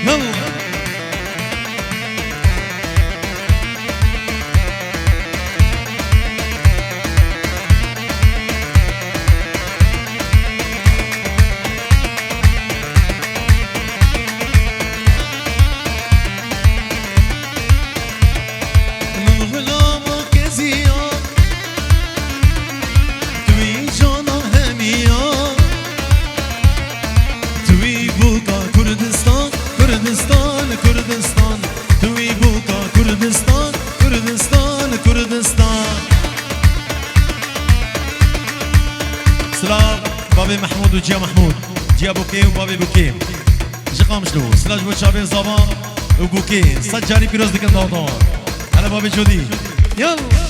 يلا محمود وجيا محمود جيا بوكي وبابي بوكي جقام شلو سلاج بو شابين زبان وبوكي سجاري بيروز دكن داودان هلا بابي جودي يلا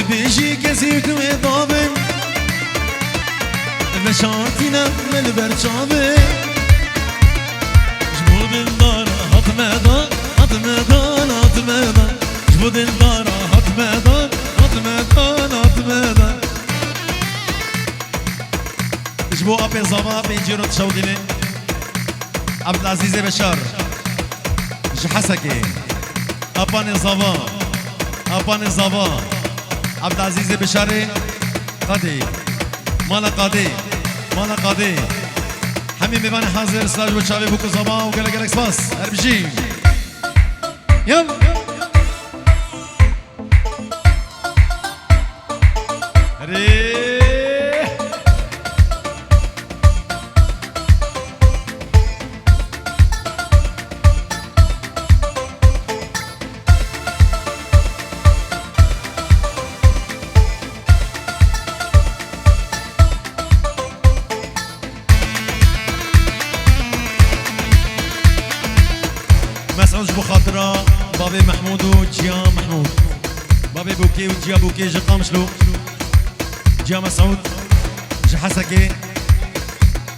بيجي كزيك وضابن بشارتنا من البرشابه جبود الدار هات ميدان هات ميدان هات ميدان جبود الدار هات ميدان هات ميدان هات ميدان جبو ابي زبا بيجيرو تشوديني عبد العزيز بشار جحسكي اباني زبا اباني زبا عبد العزيز بشاري قاضي مالا قاضي مالا قاضي حميم ميباني حاضر سلاج وشابي بوكو زبا وقال لك سباس اربجي يلا مسعود جبو خاطرة بابي محمود وجيا محمود بابي بوكي وجيا بوكي جي قامشلو جيا مسعود جي حسكي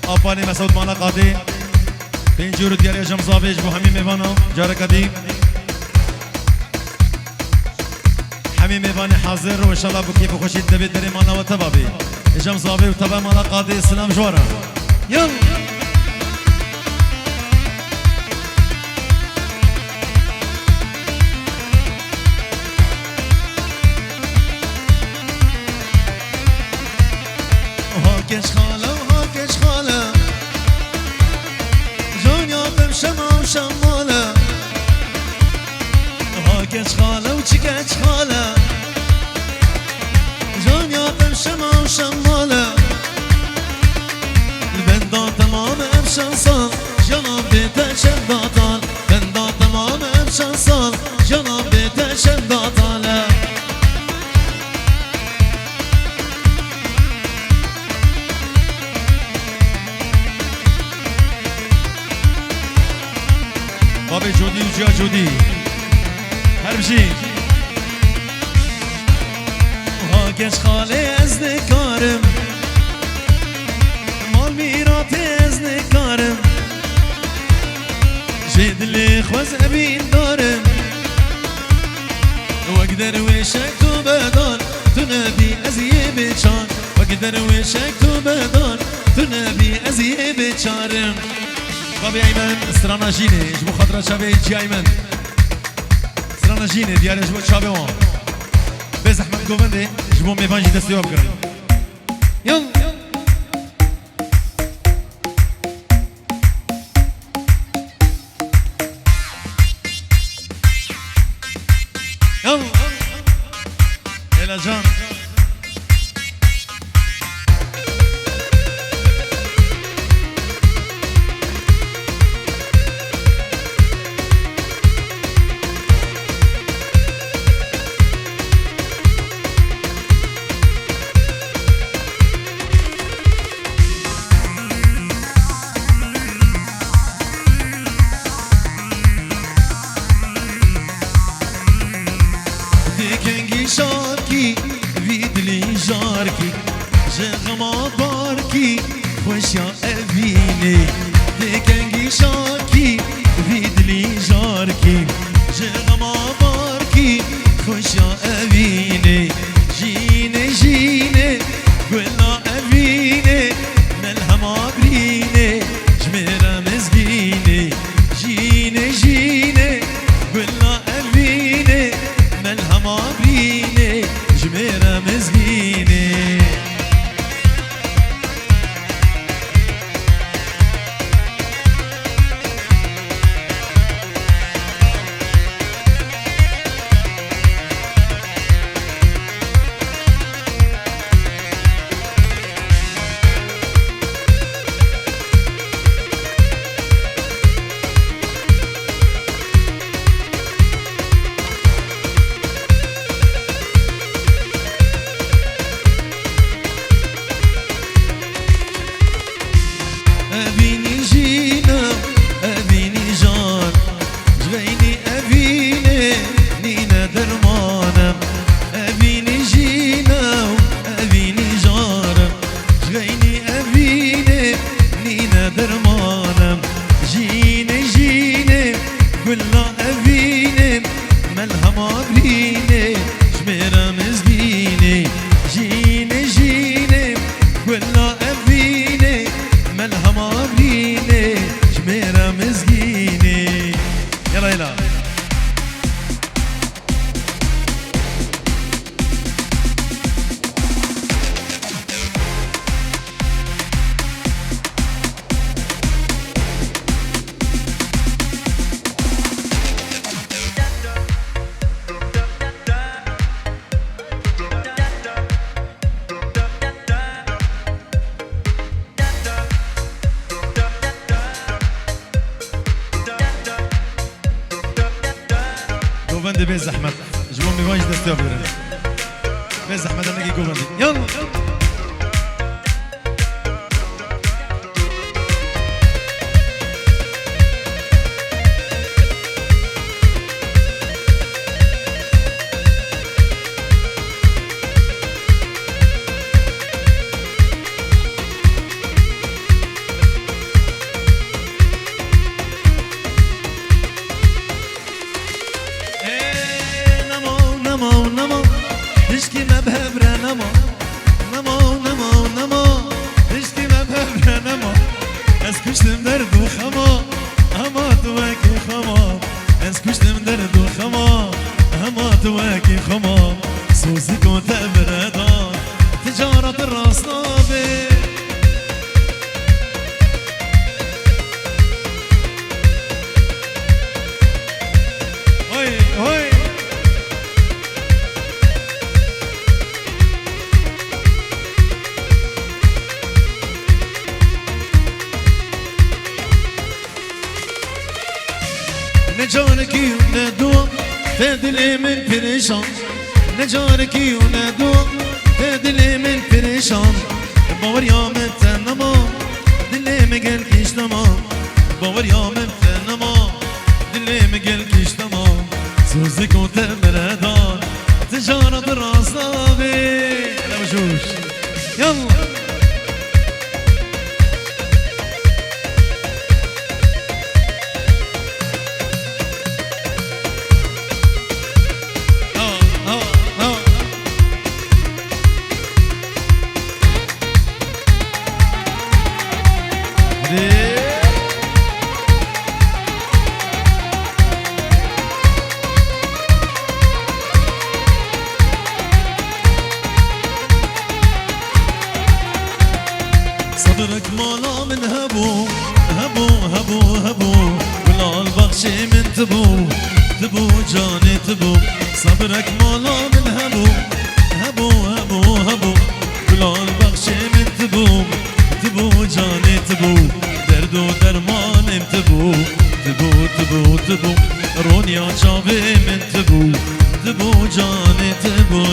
أباني مسعود مانا قاضي بين جورو ديالي جم زافي جبو حميم ميفانا جارة قديم حميم ميفاني حاضر وإن شاء الله بوكي بخوشي الدبي داري مانا وتبابي جم زافي وتبا مانا قاضي سلام جوارا يلا هاكش خاله وهاكش خاله جانيا بمشمع وشماله هاكش خاله وشكش خاله جانيا بمشمع وشماله البندان تمام امشان صال جناب بيته شداتال بندان تمام امشان صال جناب بيته شداتاله بابي جودي وجيا جودي هربشي وهاكش خالي از نكارم مال ميراتي از نكارم جيد اللي خوز ابين دارم واقدر ويشك تو بدان تنبي ازيه بشان واقدر ويشك تو بدان تنبي ازيه بشارم بابي ايمن سرانا جيني جبو خاطر شابي جي ايمن سرانا جيني ديالي جبو شابي وان بيز احمد قومندي جبو ميفانجي دستيوه بكرن يلا يلا الى جان جارکی جغما بارکی خوشیا اوینه دکنگی شاکی ویدلی جارکی جغما بارکی خوشیا اوینه جینه جینه گلا اوینه ملهما برینه جمیرا مزگینه جینه جینه گلا اوینه ملهما برینه جمیرا مزگینه أبيني جينا أبيني جار جبيني أبيني نينا درمانا أبيني جينا أبيني جار جبيني أبيني نينا درمانا جيني جيني كلنا أبيني ملهما بريني جميرا مزبيني جيني جيني كلنا أبيني ملهما بريني جميرا مزقيني يلا يلا جوفندي بيز احمد جوان ميواج دستيو بيرن بيز احمد انا جوفندي يلا تشكي ما بهبرة نما نما تشكي ما بهبرة نما اسكشتم درد وخما هما تواكي خما اسكشتم درد وخما هما تواكي خما سوزي كنت ابردان تجارة الراس نابي هوي هوي نجاركي وندوم تدلي من بريشان نجاركي وندوم تدلي من بريشان باور يا من تنما دلي مقل كيش تمام باور يا من تنما دلي مقل كيش تمام سوزك وتمردان تجارة الراس نابي انا بشوش يلا صدرك مالا من هبو هبو هبو هبو ولا البخشي من تبو تبو جاني تبو صدرك مالا من هبو هبو هبو هبو ولا البخشي من تبو تبو جاني تبو دردو درمان تبو تبو تبو تبو رونيا شافي من تبو تبو جاني تبو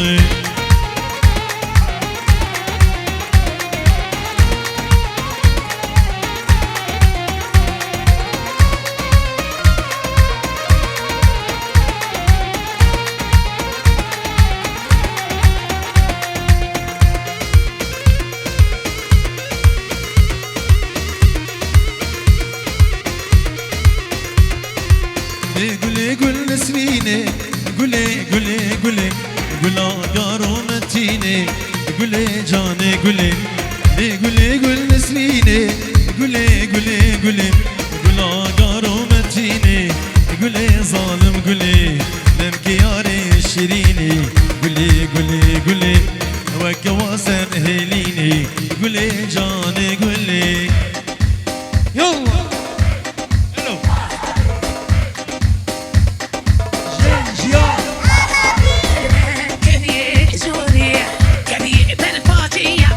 نسرینه گله گله گله گلا یارو متینه گله جانه گله گله گل نسرینه گله گله گله گلا یارو متینه گله ظالم گله نمکی یاره شیرینه گله گله گله وكواسر هليني قولي جاني قولي يلا الو جيجيا كذي جوري كذي بالفاتية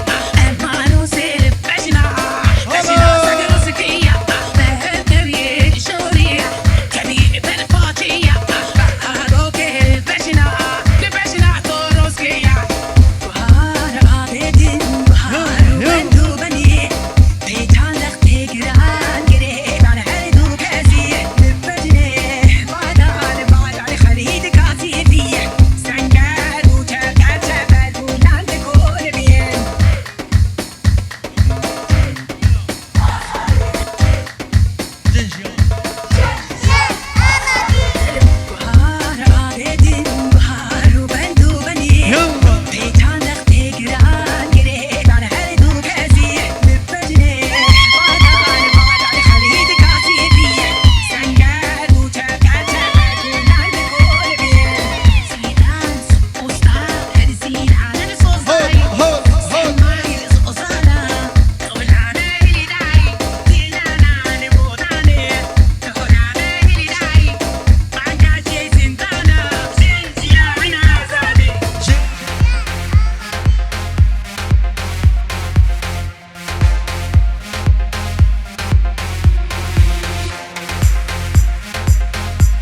المانو سير بجنا سقر سكية كذي جوري كذي بالفاتية روكي بجنا توروسكية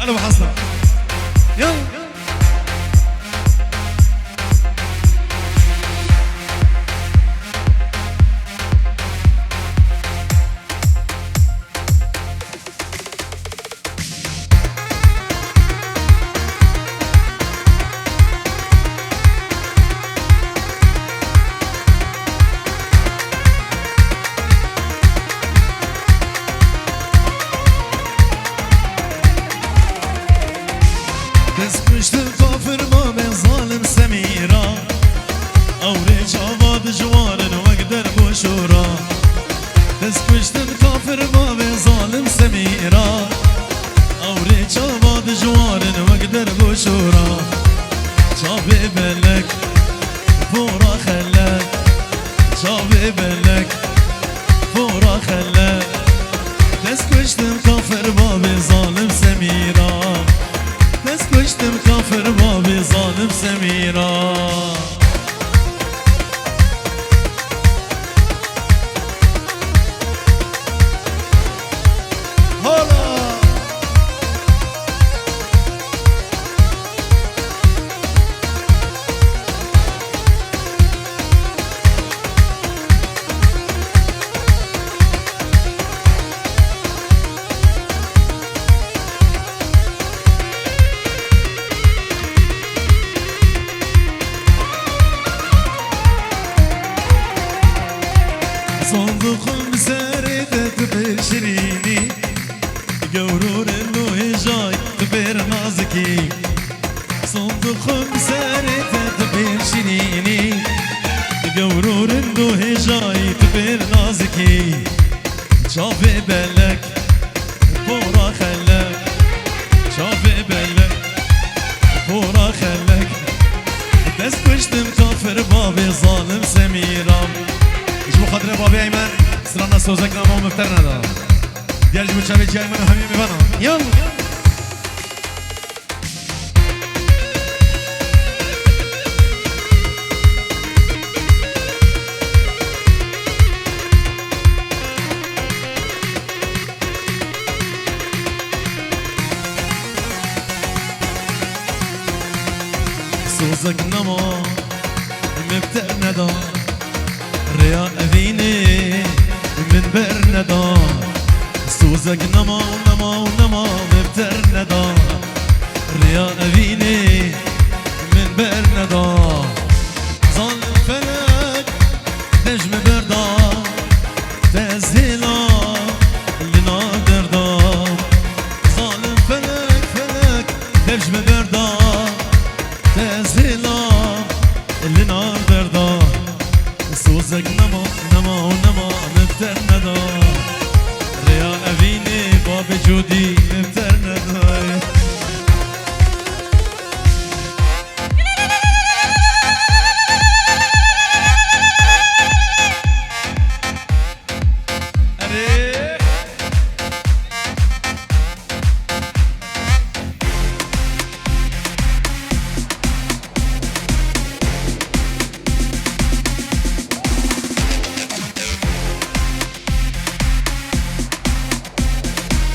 ألو حصل يلا دستکشتم کافر ما به ظالم سمیرا اورج آباد جوارن وقدر بشورا دستکشتم کافر ما به ظالم سمیرا اورج آباد جوارن وقدر بشورا چابه بلک فورا خلک چابه بلک فورا خلک دستکشتم کافر ما به ظالم سمیرا دستکشتم کافر بابی ظالم سمیرا صندوقم سردت بشريني قورور اللو جاي تبير نازكي صندوقم سردت بشريني قورور اللو جاي تبير نازكي شافي بالك فورا خلك شافي بالك فورا خلك دستکشتم کافر بابی ظالم سمیرام جبو خاطر بابی ایمن سرانا سوزک نامو مفتر ندا دیار جبو چاوی چی ایمن همین میبنم یلا سوزك نما مبتر ندا ريا أذيني من بر ندا سوزك نما ونما ونما مبتر ندا ريا أذيني من بر ندا ظل فلك نجم بردا تزهلا لنا دردا ظالم فلك فلك سوزك نما نما ونما مبتر ندا ريا أبيني باب جودي مبتر ندا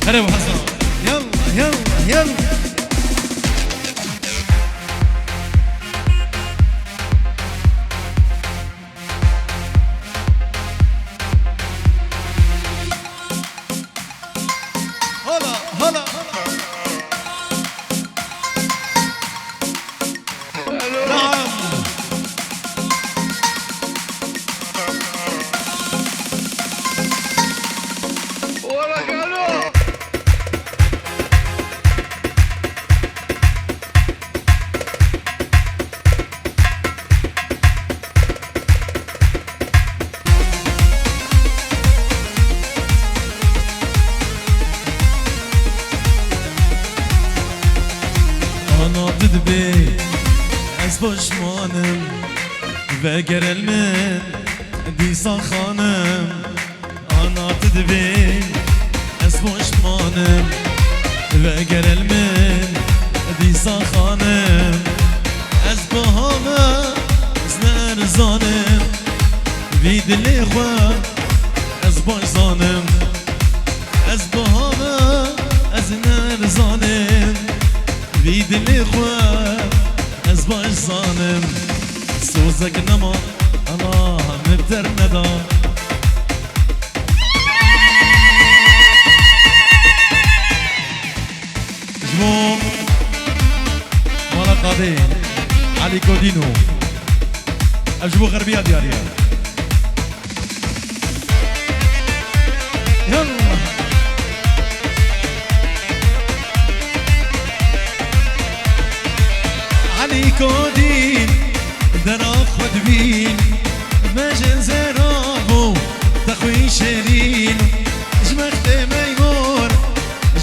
هلا ابو حسن يلا يلا يلا هلا هلا نعم ولا قالوا أنا بدبي أسبوش مانم وقر المن دي صخانم أنا بدبي أسبوش مانم وقر المن دي صخانم أسبوهما زنار زانم بيد اللي خوا أسبوش زانم أسبوهما زنار زانم بيد الاخوة ازباش ظالم سوزك نما الله مبتر ندا جمو مالا قاضي علي كودينو اجبو غربية دياريا يلا كودين دراخ ودبين ماجن زراغو تخوي شيرين جمخت ميمور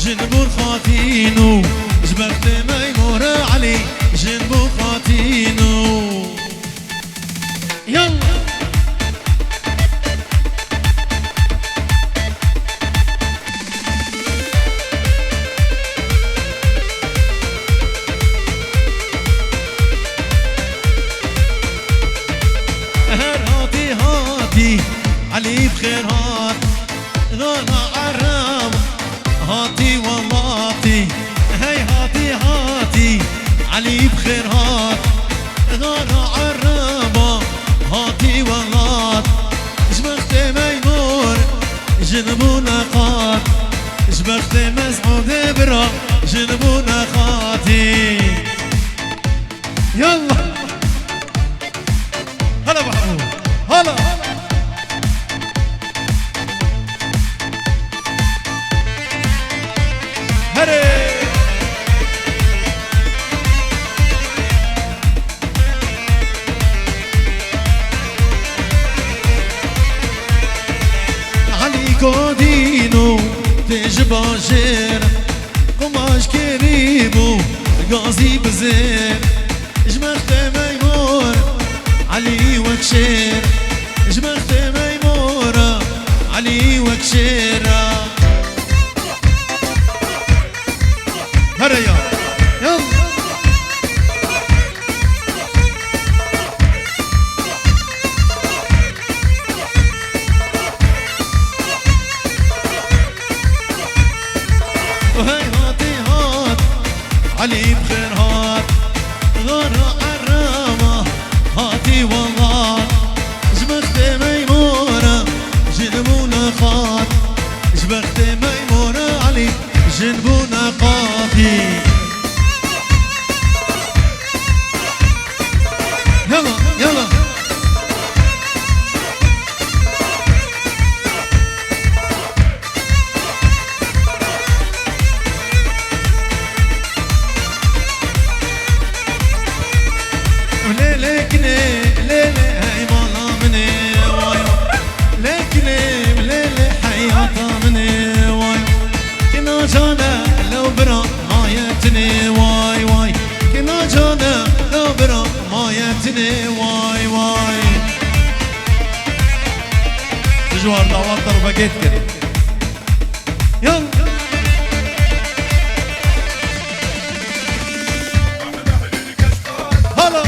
جنبور خاطينو جمخت ميمور علي جنبور خاطينو يلا علي بخير هات غانا عرام هاتي واللاتي هي هاتي هاتي علي بخير هات غانا عرام هاتي واللات جبخت ميمور جنبونا قات جبخت مسعود برا جنبونا خاتي يلا هلا محمود هلا كودينو تجباشر قماش كريبو غازي بزير جمخت ميمور علي وكشير جمخت ميمور علي وكشير هريا يلا وهي هاتي هات علي بخير هات غارة عرامة هاتي والله جبخت ميمونة جنبونا خات جبخت ميمونة علي جنبونا قاتي يلا يلا جوار دعوات ضربة كده يلا هلا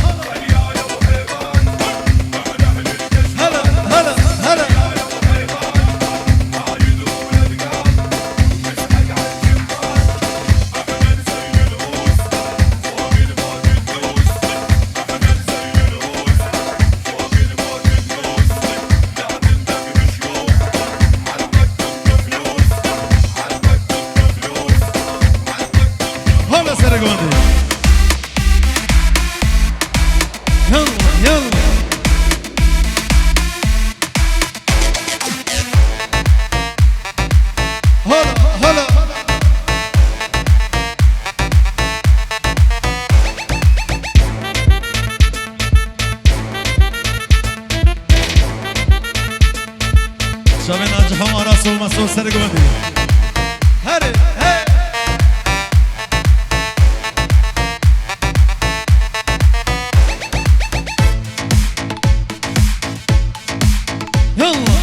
هلا هلا هلا هلا سرقوني يلا يلا هلا هلا شباب ناجحهم راسو مسؤول سرقوني هري هي يلا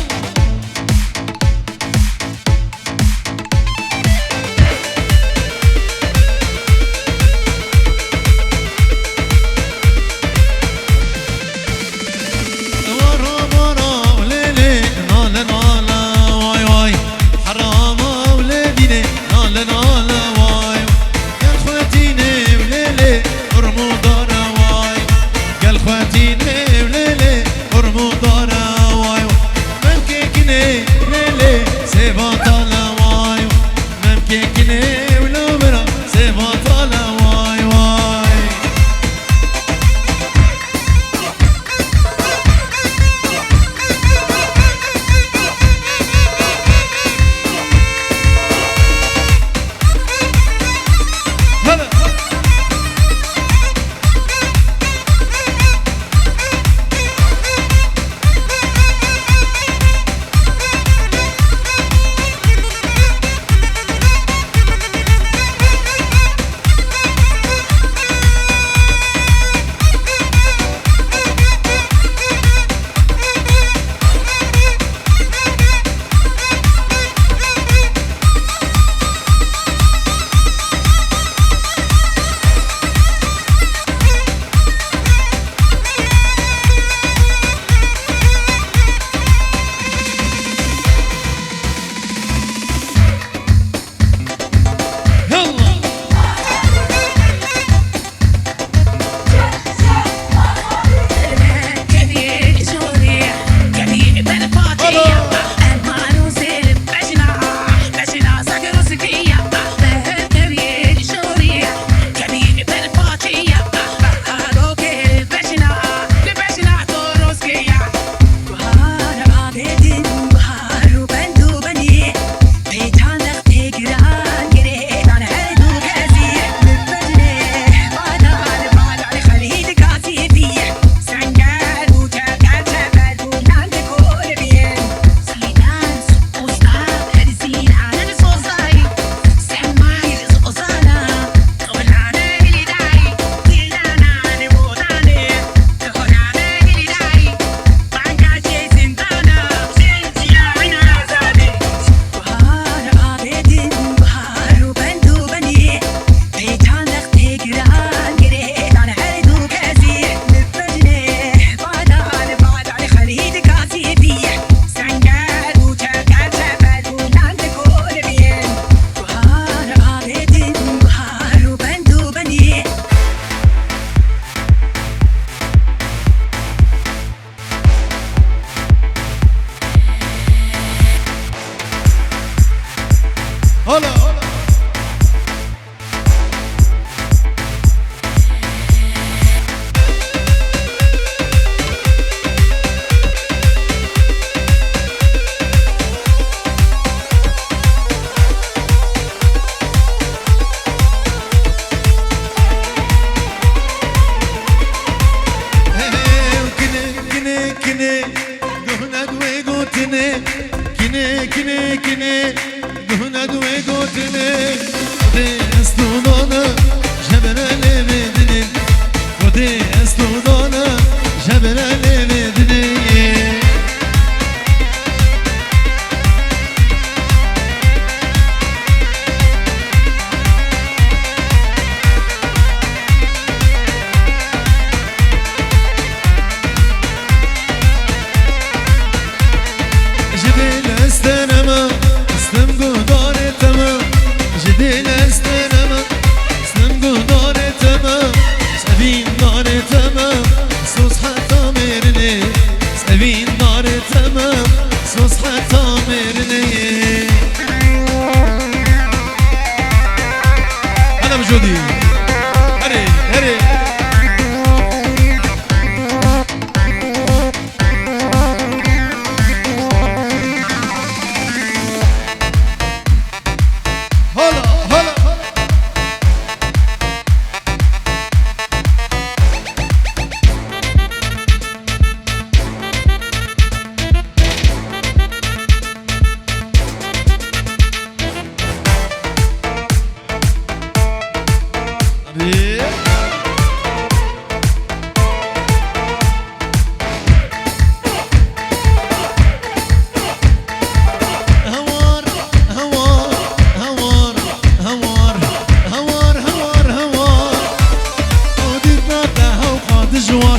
تمام سوس حتى ميرني أنا بجودي هري هري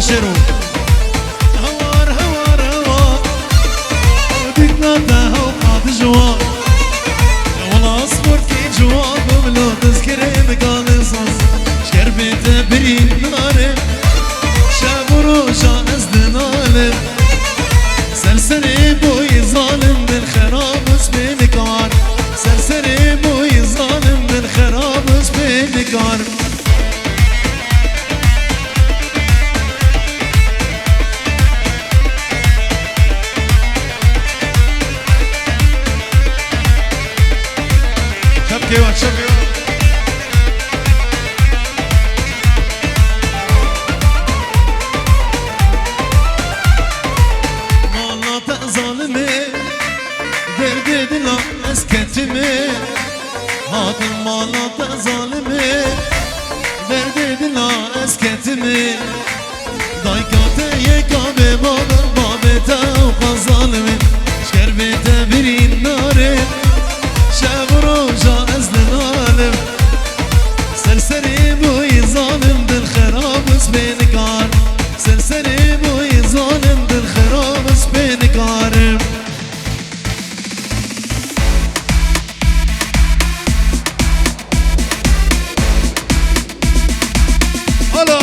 شروق هوار هوار هوار وديتنا ده وقعد جوار والله اصبر كي جواب بلو تذكري مقال صص شربي تبرين ناري شابرو شا ازدنالي سلسلي بوي ظالم من خراب اسمي نكار سلسلي بوي ظالم من خراب اسمي نكار شبكي شبكي والله تظلمي درد دلا اسكتمي هات المالا تظلمي درد دلا اسكتمي دايكاتي يكابي بابر بابتا وقظالمي شكربي تبرين ناري شابرو جا ازدنالم سلسلي بوي ظالم بالخراب سبينكار سلسلي بوي ظالم بالخراب سبينكار هلا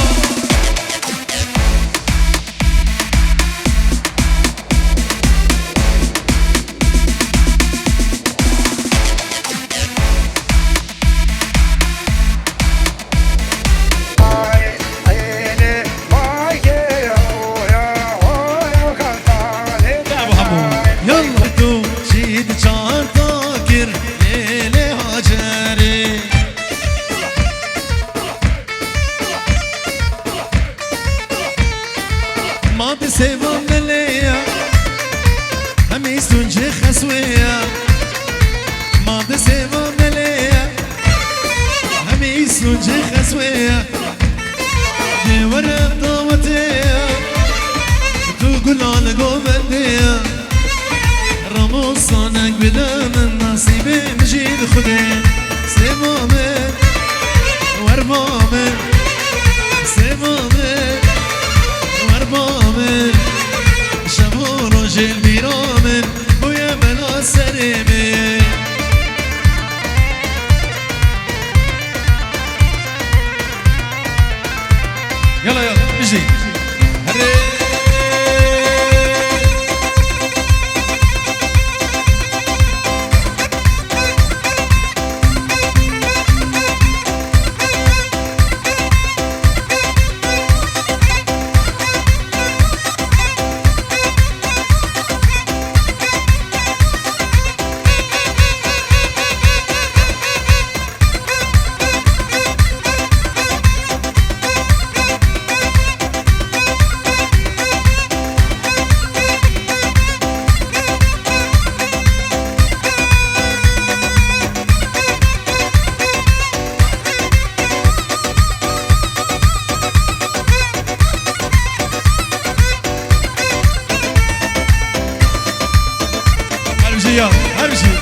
سيبهم ليا هم يستنجي خسويا ما سيبهم ليا هم يستنجي خسويا دي ورا طوتيا تقول على قومتيا رمو صانك بلا من نصيبي مجيد خدي سيبهم وربهم سيبهم وربامن شبو رجل بیرامن بوی منا سرمه يلا يلا بجي هري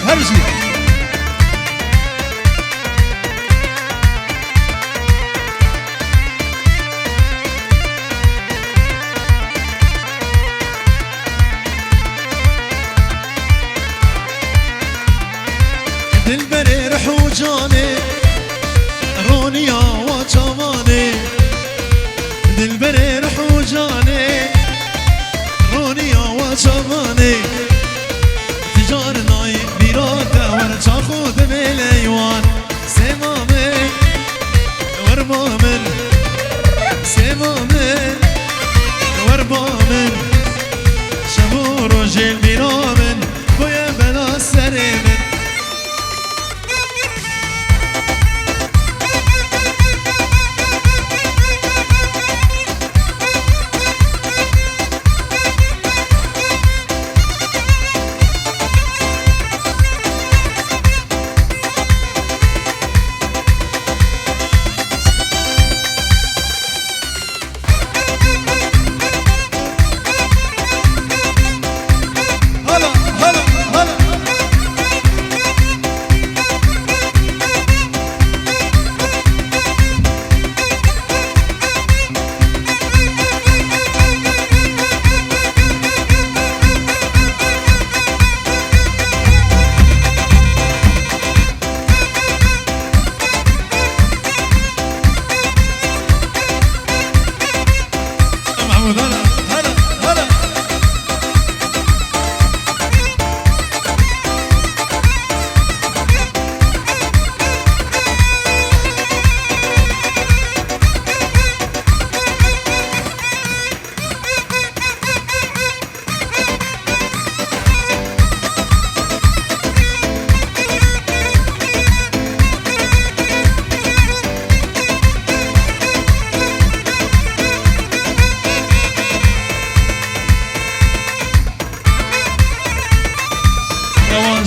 هرجي دلبري رح وجاني رونيا وجماني دلبري رح وجاني رونيا وجماني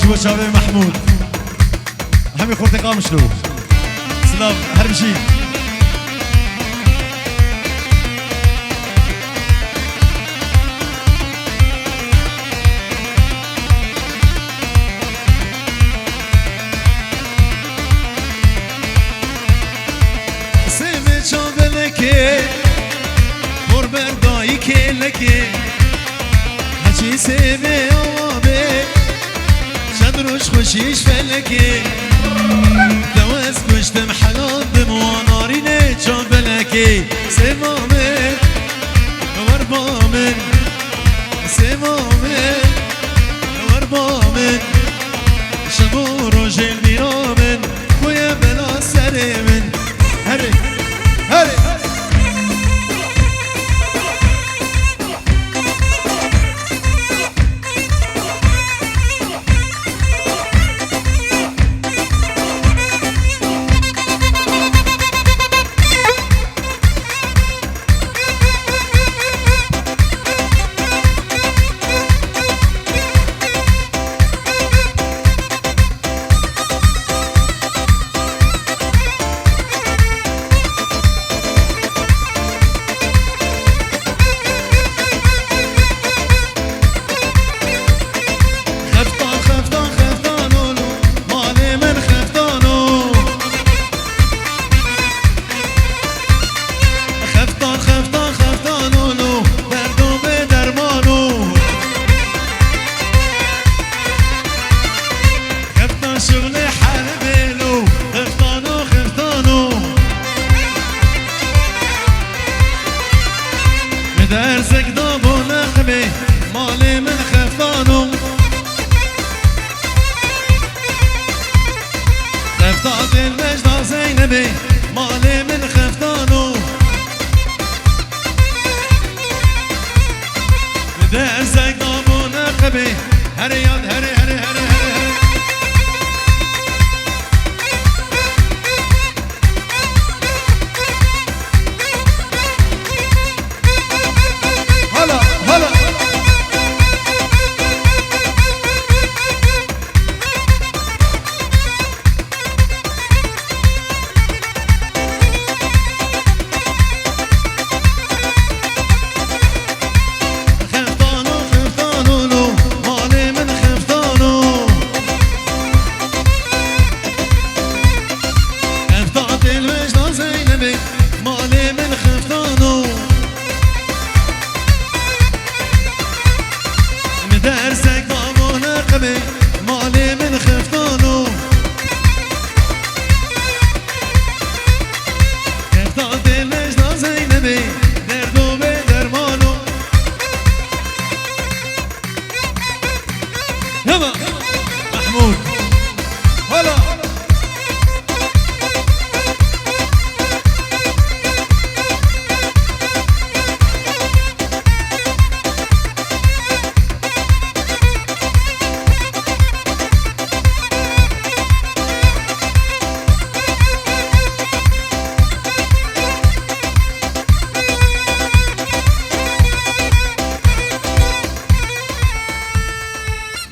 جبو شابي محمود همي خوتي قامشلو سلام هربشي سيمي شابلكي بردایی که لکی هچی سیبه آوابه شد روش خوشیش فلکی دوز کشتم حلال دموانارینه چون بلکی سیمامه وربامن سیمامه وربامن شبو روژل میرامن کوی بلا سر من هره هره درسك دابو نخبي مالي من خفتانو خفتات المجدة زينبي مالي من خفتانو درسك دابو نخبي هري ياد هري هري هري هري مالي من خفتانو مدرسك بابو نقبي مالي من خفتانو خفتات المجدة زينبي دردو بدرمانو يلا محمود هلا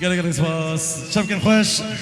قال لك سباس شبكة خوش